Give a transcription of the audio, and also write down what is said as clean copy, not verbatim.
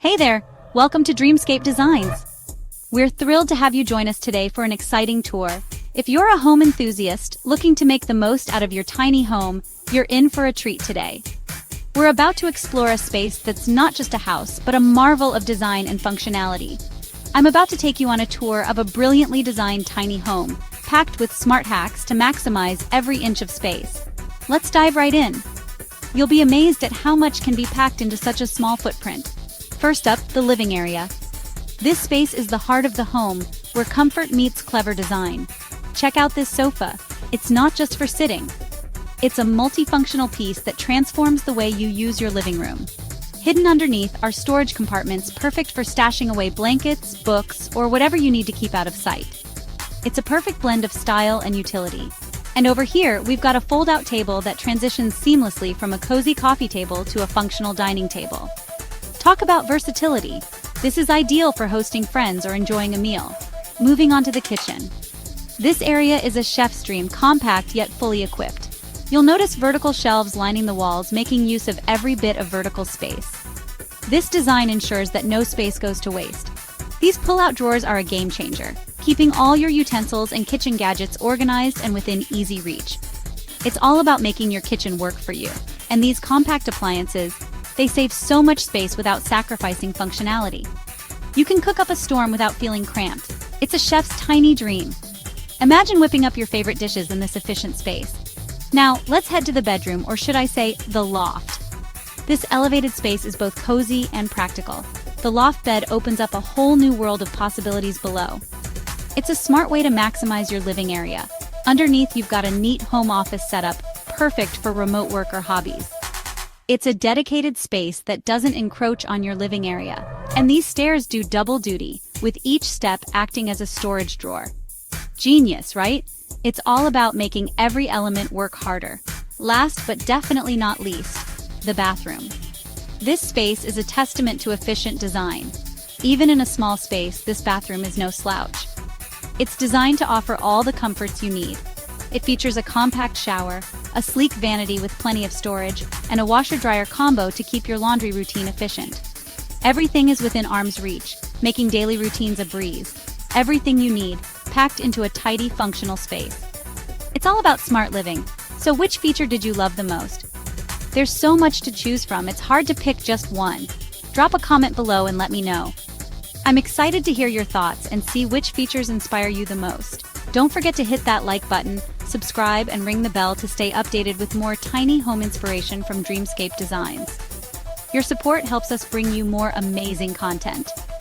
Hey there, welcome to Dreamscape Designs. We're thrilled to have you join us today for an exciting tour. If you're a home enthusiast looking to make the most out of your tiny home, you're in for a treat today. We're about to explore a space that's not just a house, but a marvel of design and functionality. I'm about to take you on a tour of a brilliantly designed tiny home, packed with smart hacks to maximize every inch of space. Let's dive right in. You'll be amazed at how much can be packed into such a small footprint. First up, the living area. This space is the heart of the home, where comfort meets clever design. Check out this sofa. It's not just for sitting. It's a multifunctional piece that transforms the way you use your living room. Hidden underneath are storage compartments perfect for stashing away blankets, books, or whatever you need to keep out of sight. It's a perfect blend of style and utility. And over here, we've got a fold-out table that transitions seamlessly from a cozy coffee table to a functional dining table. Talk about versatility. This is ideal for hosting friends or enjoying a meal. Moving on to the kitchen. This area is a chef's dream, compact yet fully equipped. You'll notice vertical shelves lining the walls, making use of every bit of vertical space. This design ensures that no space goes to waste. These pull-out drawers are a game changer, keeping all your utensils and kitchen gadgets organized and within easy reach. It's all about making your kitchen work for you. And these compact appliances, they save so much space without sacrificing functionality. You can cook up a storm without feeling cramped. It's a chef's tiny dream. Imagine whipping up your favorite dishes in this efficient space. Now, let's head to the bedroom, or should I say, the loft. This elevated space is both cozy and practical. The loft bed opens up a whole new world of possibilities below. It's a smart way to maximize your living area. Underneath, you've got a neat home office setup, perfect for remote work or hobbies. It's a dedicated space that doesn't encroach on your living area. And these stairs do double duty, with each step acting as a storage drawer. Genius, right? It's all about making every element work harder. Last but definitely not least, the bathroom. This space is a testament to efficient design. Even in a small space, this bathroom is no slouch. It's designed to offer all the comforts you need. It features a compact shower, a sleek vanity with plenty of storage, and a washer-dryer combo to keep your laundry routine efficient. Everything is within arm's reach, making daily routines a breeze. Everything you need, packed into a tidy, functional space. It's all about smart living, so which feature did you love the most? There's so much to choose from, it's hard to pick just one. Drop a comment below and let me know. I'm excited to hear your thoughts and see which features inspire you the most. Don't forget to hit that like button, subscribe, and ring the bell to stay updated with more tiny home inspiration from Dreamscape Designs. Your support helps us bring you more amazing content.